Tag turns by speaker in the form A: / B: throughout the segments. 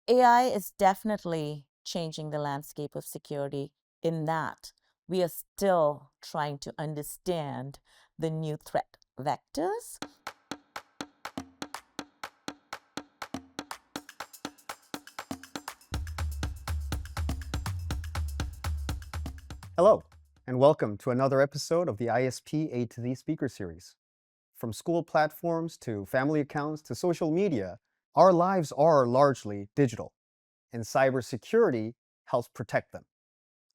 A: AI is definitely changing the landscape of security in that we are still trying to understand the new threat vectors.
B: Hello, and welcome to another episode of the ISP A to Z Speaker Series. From school platforms to family accounts to social media, our lives are largely digital, and cybersecurity helps protect them.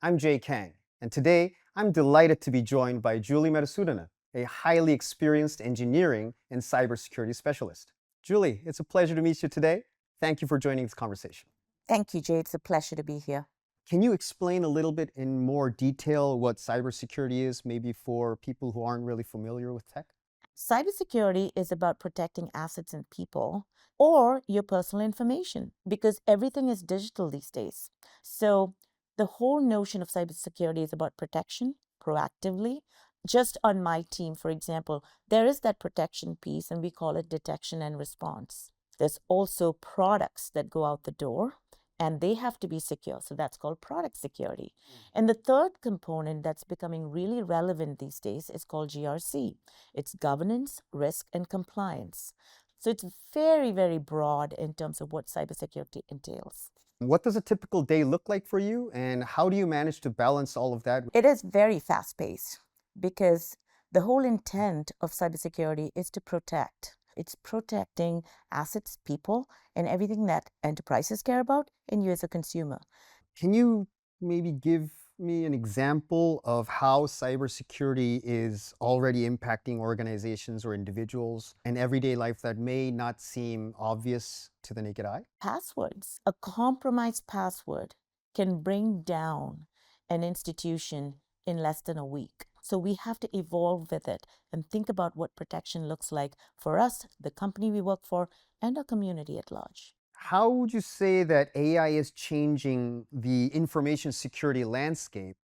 B: I'm Jay Kang, and today I'm delighted to be joined by Julie Madhusoodanan, a highly experienced engineering and cybersecurity specialist. Julie, it's a pleasure to meet you today. Thank you for joining this conversation.
A: Thank you, Jay. It's a pleasure to be here.
B: Can you explain a little bit in more detail what cybersecurity is, maybe for people who aren't really familiar with tech?
A: Cybersecurity is about protecting assets and people or your personal information because everything is digital these days. So, the whole notion of cybersecurity is about protection proactively. Just on my team, for example, there is that protection piece, and we call it detection and response. There's also products that go out the door and they have to be secure. So that's called product security. And the third component that's becoming really relevant these days is called GRC. It's governance, risk, and compliance. So it's very, very broad in terms of what cybersecurity entails.
B: What does a typical day look like for you, and how do you manage to balance all of that?
A: It is very fast paced because the whole intent of cybersecurity is to protect. It's protecting assets, people, and everything that enterprises care about, and you as a consumer.
B: Can you maybe give me an example of how cybersecurity is already impacting organizations or individuals in everyday life that may not seem obvious to the naked eye?
A: Passwords. A compromised password can bring down an institution in less than a week. So we have to evolve with it and think about what protection looks like for us, the company we work for, and our community at large.
B: How would you say that AI is changing the information security landscape,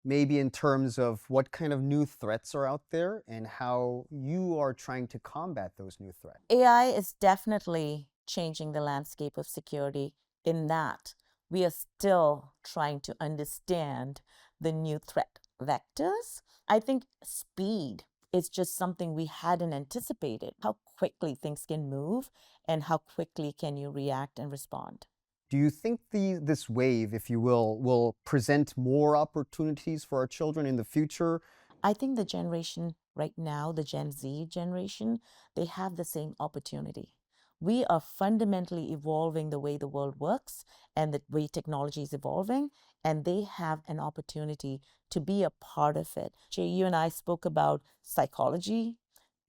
B: maybe in terms of what kind of new threats are out there and how you are trying to combat those new threats?
A: AI is definitely changing the landscape of security in that we are still trying to understand the new threat vectors. I think speed is just something we hadn't anticipated. How quickly things can move and how quickly can you react and respond.
B: Do you think this wave, if you will present more opportunities for our children in the future?
A: I think the generation right now, the Gen Z generation, they have the same opportunity. We are fundamentally evolving the way the world works and the way technology is evolving, and they have an opportunity to be a part of it. Jay, you and I spoke about psychology,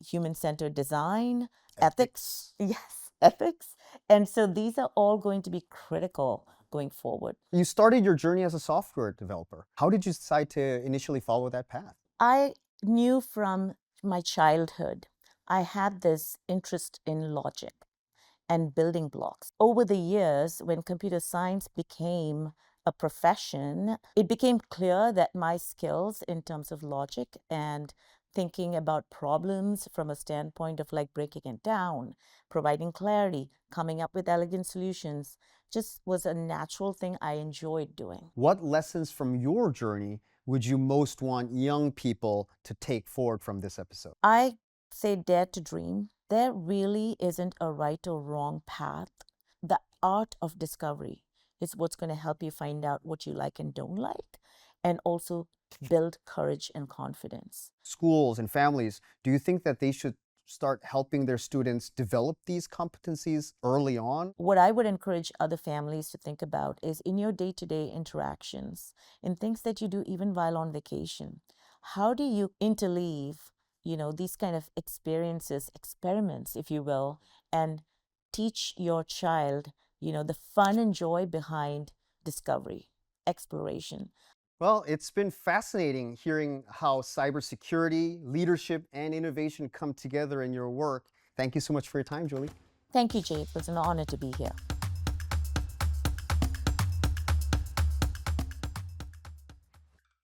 A: human-centered design, ethics. Yes, ethics. And so these are all going to be critical going forward.
B: You started your journey as a software developer. How did you decide to initially follow that path?
A: I knew from my childhood, I had this interest in logic and building blocks. Over the years, when computer science became a profession, it became clear that my skills in terms of logic and thinking about problems from a standpoint of like breaking it down, providing clarity, coming up with elegant solutions, just was a natural thing I enjoyed doing.
B: What lessons from your journey would you most want young people to take forward from this episode?
A: I say dare to dream. There really isn't a right or wrong path. The art of discovery is what's going to help you find out what you like and don't like, and also build courage and confidence.
B: Schools and families, do you think that they should start helping their students develop these competencies early on?
A: What I would encourage other families to think about is in your day to day interactions, in things that you do even while on vacation, how do you interleave, these kind of experiences, experiments, if you will, and teach your child, the fun and joy behind discovery, exploration.
B: Well, it's been fascinating hearing how cybersecurity, leadership, and innovation come together in your work. Thank you so much for your time, Julie.
A: Thank you, Jay. It was an honor to be here.